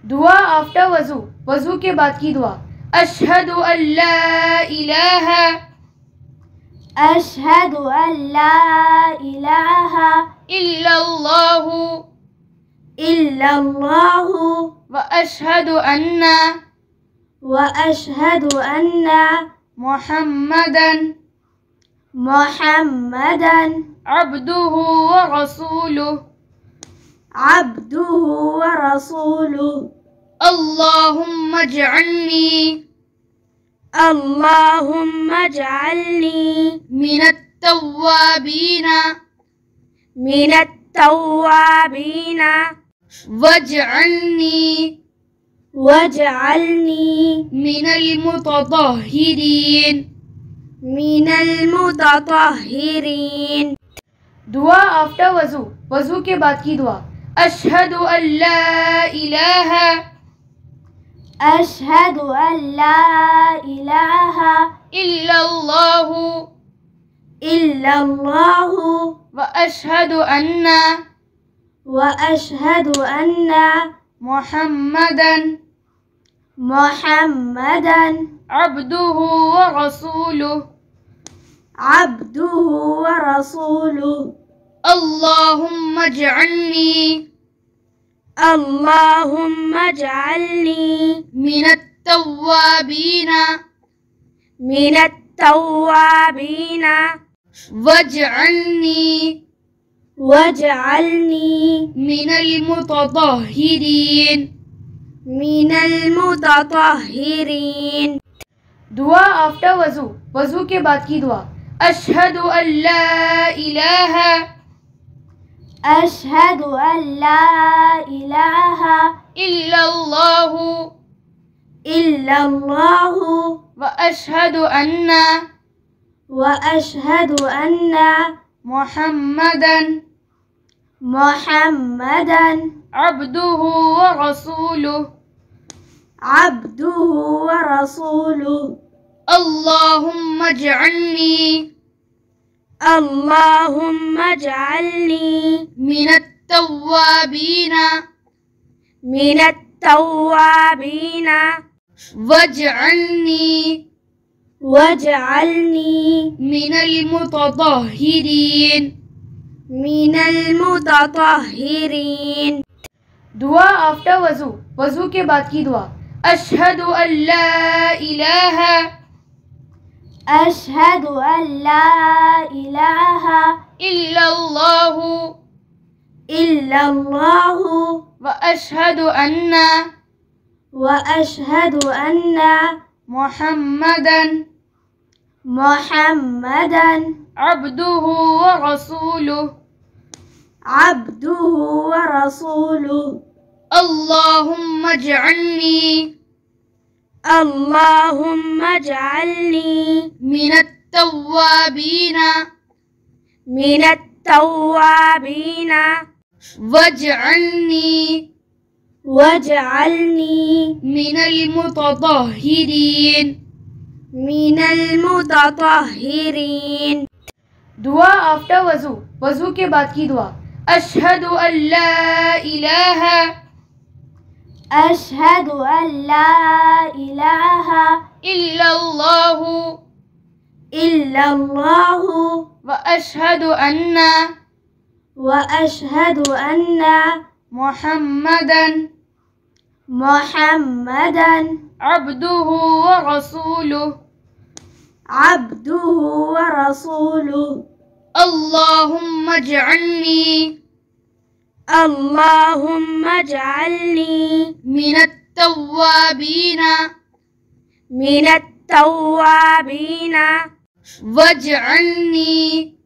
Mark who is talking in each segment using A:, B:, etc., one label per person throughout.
A: दुआ आफ्टर वजू, वजू के बाद की दुआ। अशहदु अल्ला इलाहा,
B: अशहदु अल्ला इलाहा
A: इल्लल्लाहु,
B: इल्लल्लाहु
A: व अशहदु अन्ना,
B: व अशहदु अन्ना
A: मुहम्मदन,
B: मुहम्मदन
A: अब्दुहु व रसूलुहु,
B: अब्दुहु व रसूलुहु।
A: अल्लाहुम्मा इजअलनी,
B: अल्लाहुम्मा इजअलनी
A: मिनत तव्वाबीना,
B: मिनत तव्वाबीना
A: वजअलनी,
B: वजअलनी
A: मिनल मुततहिरीन।
B: मिनल मुततहिरीन।
A: दुआ आफ्टर वजू, वजू के बाद की दुआ। अशहदु अल्ला इलाहा,
B: अशहदु अल्ला इलाहा
A: इल्लल्लाहु,
B: इल्लल्लाहु
A: व अशहदु अन्ना,
B: व अशहदु अन्ना
A: मुहम्मदन,
B: मुहम्मदन
A: अब्दुहु व रसूलुहु,
B: अब्दुहु व रसूलुहु।
A: अल्लाहुम्मा इजअलनी,
B: अल्लाहुम्मा इजअलनी
A: मिनत तव्वाबीना,
B: मिनत तव्वाबीना
A: वजअलनी,
B: वजअलनी
A: मिनल मुततहिरीन।
B: मिनल मुततहिरीन।
A: दुआ आफ्टर वजू, वजू के बाद की दुआ। अशहदु अल्ला इलाहा,
B: अशहदु अल्ला इलाहा
A: इल्लल्लाहु,
B: इल्लल्लाहु
A: व अशहदु अन्ना,
B: व अशहदु अन्ना
A: मुहम्मदन,
B: मुहम्मदन
A: अब्दुहु व रसूलुहु,
B: अब्दुहु व रसूलुहु।
A: अल्लाहुम्मा इजअलनी,
B: अल्लाहुम्मा इजअलनी
A: मिनत तव्वाबीना,
B: मिनत तव्वाबीना
A: वजअलनी,
B: वजअलनी
A: मिनल मुततहिरीन।
B: मिनल मुततहिरीन।
A: दुआ आफ्टर वजू, वजू के बाद की दुआ। अशहदु अल्ला इलाहा,
B: अशहदु अल्ला इलाहा
A: इल्लल्लाहु,
B: इल्लल्लाहु
A: व अशहदु अन्ना,
B: व अशहदु अन्ना
A: मुहम्मदन,
B: मुहम्मदन
A: अब्दुहु व रसूलुहु,
B: अब्दुहु व रसूलुहु।
A: अल्लाहुम्मा इजअलनी,
B: अल्लाहुम्मा इजअलनी
A: मिनत तव्वाबीना,
B: मिनत तव्वाबीना
A: वजअलनी,
B: वजअलनी
A: मिनल मुततहिरीन।
B: मिनल मुततहिरीन।
A: दुआ आफ्टर वजू, वजू के बाद की दुआ। अशहदु अल्ला इलाहा,
B: अशहदु अल्ला इलाहा
A: इल्लल्लाहु,
B: इल्लल्लाहु
A: व अशहदु अन्ना,
B: व अशहदु अन्ना
A: मुहम्मदन,
B: मुहम्मदन
A: अब्दुहु व रसूलुहु,
B: अब्दुहु व रसूलुहु।
A: अल्लाहुम्मा इजअलनी,
B: अल्लाहुम्मा इजअलनी
A: मिनत तव्वाबीना,
B: मिनत तव्वाबीना
A: वजअलनी,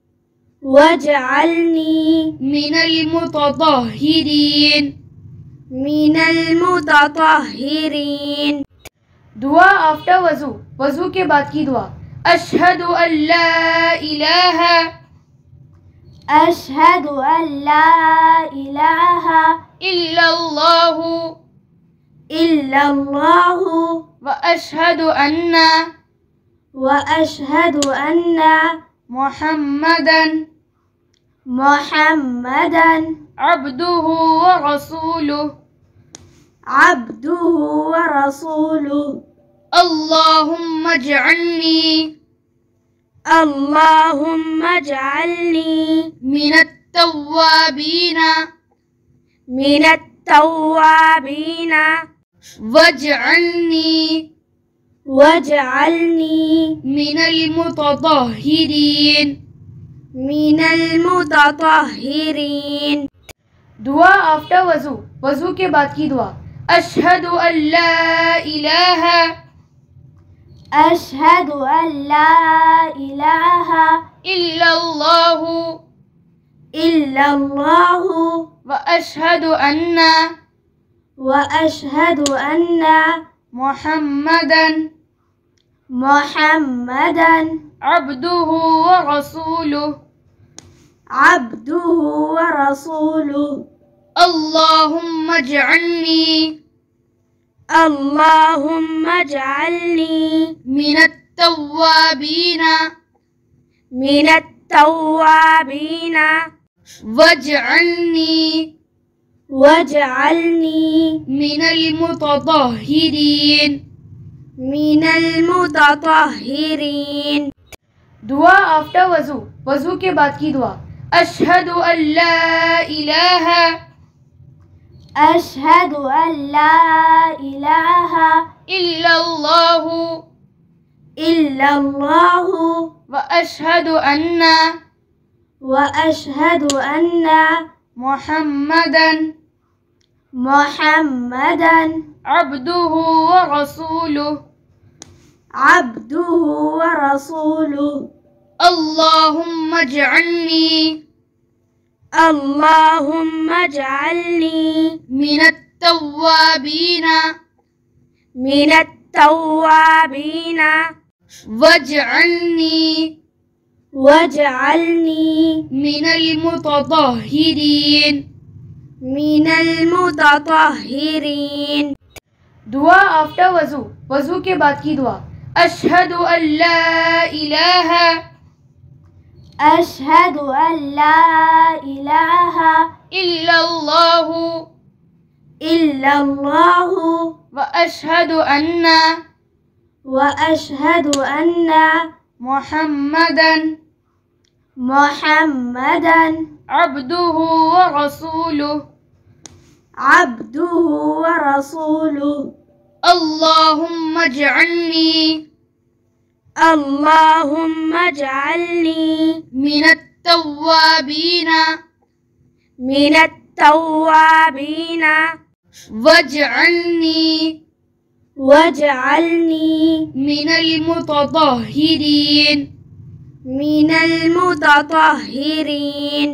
B: वजअलनी
A: मिनल मुततहिरीन।
B: मिनल मुततहिरीन।
A: दुआ आफ्टर वजू, वजू के बाद की दुआ। अशहदु अल्ला इलाहा,
B: अशहदु अल्ला इलाहा
A: इल्लल्लाहु,
B: इल्लल्लाहु
A: व अशहदु अन्ना,
B: व अशहदु अन्ना
A: मुहम्मदन,
B: मुहम्मदन
A: अब्दुहु व रसूलुहु,
B: عبده ورسوله
A: اللهم اجعلني من التوابين واجعلني من المتطهرين दुआ आफ्टर वजू, वजू के बाद की दुआ। अशहदु अल्ला इलाहा इल्लल्लाहु व अशहदु अन्ना मुहम्मदन अब्दुहु व रसूलुहु अल्लाहुम्मा इजअलनी मिनत तव्वाबीन वजअलनी मिनल मुतत्तहिरीन दुआ आफ्टर वजू, वजू के बाद की दुआ। अशहदु अल्ला इलाहा इल्लल्लाहु व अशहदु अन्ना मुहम्मदन अब्दुहु व रसूलुहु अल्लाहुम्मा इजअलनी मिनत तव्वाबीन वजअलनी मिनल मुतत्तहिरीन दुआ आफ्टर वजू, वजू के बाद की दुआ। अशहदु अल्ला इलाहा इल्लल्लाहु व अशहदु अन्ना मुहम्मदन अब्दुहु व रसूलुहु अल्लाहुम्मा इजअलनी मिनत तव्वाबीन वजअलनी मिनल मुतत्तहिरीन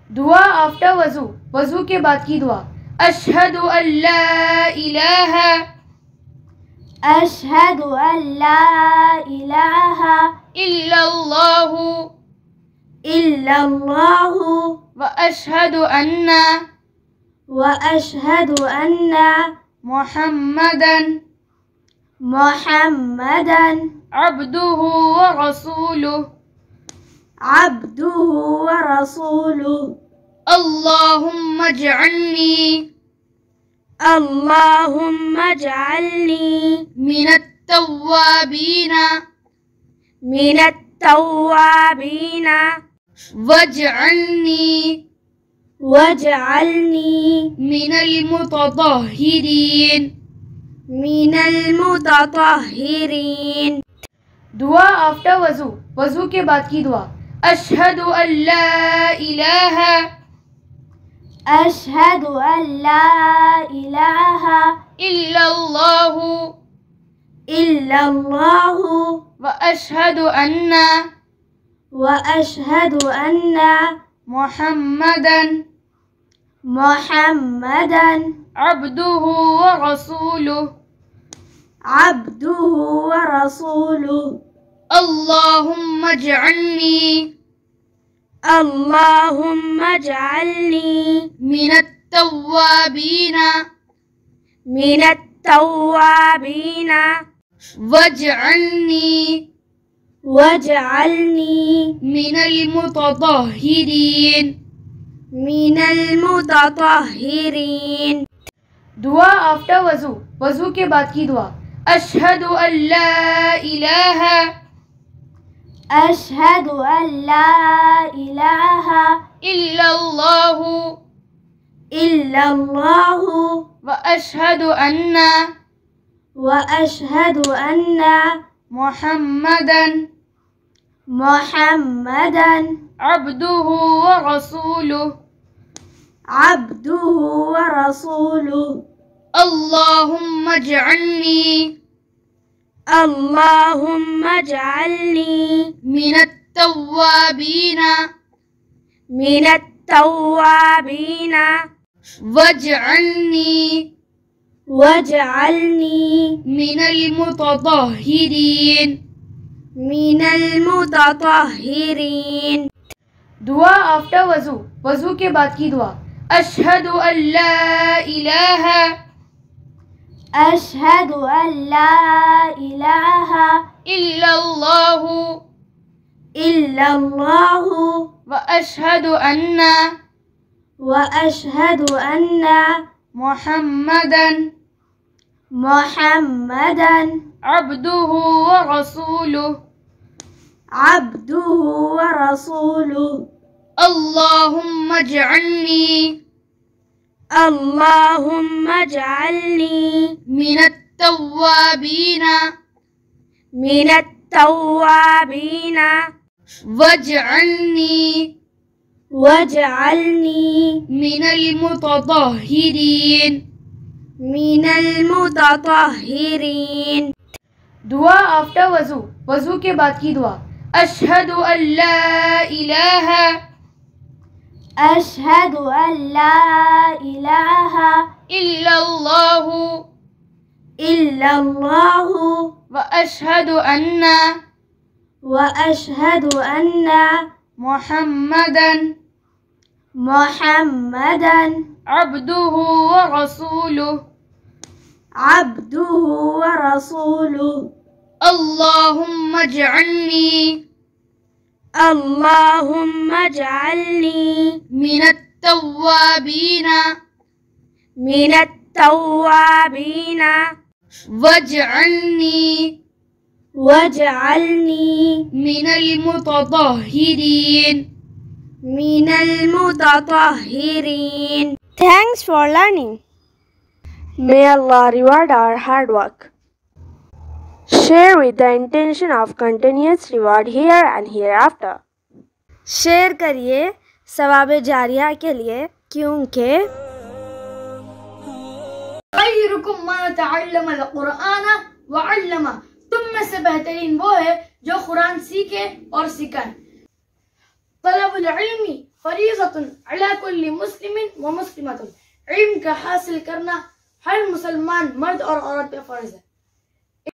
A: दुआ आफ्टर वजू, वजू के बाद की दुआ। अशहदु अल्ला इलाहा इल्लल्लाहु व अशहदु अन्ना मुहम्मदन अब्दुहु व रसूलुहु अल्लाहुम्मा इजअलनी मिनत तव्वाबीन वजअलनी मिनल मुतत्तहिरीन दुआ आफ्टर वजू, वजू के बाद की दुआ। अशहदु अल्ला इलाहा इल्लल्लाहु व अशहदु अन्ना मुहम्मदन अब्दुहु व रसूलुहु अल्लाहुम्मा इजअलनी मिनत तव्वाबीन वजअलनी मिनल मुतत्तहिरीन दुआ आफ्टर वजू, वजू के बाद की दुआ। अशहदु अल्ला इलाहा,
B: अशहदु अल्ला इलाहा
A: इल्लल्लाहु,
B: इल्लल्लाहु
A: व अशहदु अन्ना,
B: व अशहदु अन्ना
A: मुहम्मदन,
B: मुहम्मदन
A: अब्दुहु व रसूलुहु,
B: अब्दुहु व रसूलुहु।
A: अल्लाहुम्मा इजअलनी,
B: अल्लाहुम्मा इजअलनी
A: मिनत तव्वाबीना,
B: मिनत तव्वाबीना
A: वजअलनी,
B: वजअलनी
A: मिनल मुततहिरीन।
B: मिनल मुततहिरीन।
A: दुआ आफ्टर वजू, वजू के बाद की दुआ। अशहदु अल्ला इलाहा,
B: अशहदु अल्ला इलाहा
A: इल्लल्लाहु,
B: इल्लल्लाहु
A: व अशहदु अन्ना,
B: व अशहदु अन्ना
A: मुहम्मदन,
B: मुहम्मदन
A: अब्दुहु व रसूलुहु,
B: अब्दुहु व रसूलुहु।
A: अल्लाहुम्मा इजअलनी,
B: अल्लाहुम्मा इजअलनी
A: मिनत तव्वाबीना,
B: मिनत तव्वाबीना
A: वजअलनी,
B: वजअलनी
A: मिनल मुततहिरीन।
B: मिनल मुततहिरीन।
A: दुआ आफ्टर वजू, वजू के बाद की दुआ। अशहदु अल्ला इलाहा,
B: अशहदु अल्ला इलाहा
A: इल्लल्लाहु,
B: इल्लल्लाहु
A: व अशहदु अन्ना,
B: व अशहदु अन्ना
A: मुहम्मदन,
B: मुहम्मदन
A: अब्दुहु व रसूलुहु,
B: अब्दुहु व रसूलुहु।
A: अल्लाहुम्मा इजअलनी,
B: अल्लाहुम्मा इजअलनी
A: मिनत तव्वाबीना,
B: मिनत तव्वाबीना
A: वजअलनी,
B: वजअलनी
A: मिनल मुततहिरीन।
B: मिनल मुततहिरीन। Thanks for learning. May Allah reward our hard work. Share with the intention of continuous reward here and hereafter. Share करिए सवाब जारिया के लिए, क्योंकि
A: खैरुकुम मन तअल्लम अल-कुरआन व अल्लमा, तुम में से बेहतरीन वो है जो कुरान सीखे और सिखाए। तलबुल इल्मी फरीज़तुन अला कुल्ली मुस्लिमिन व मुस्लिमतुन, इल्म का हासिल करना हर मुसलमान मर्द और औरत पे फर्ज है।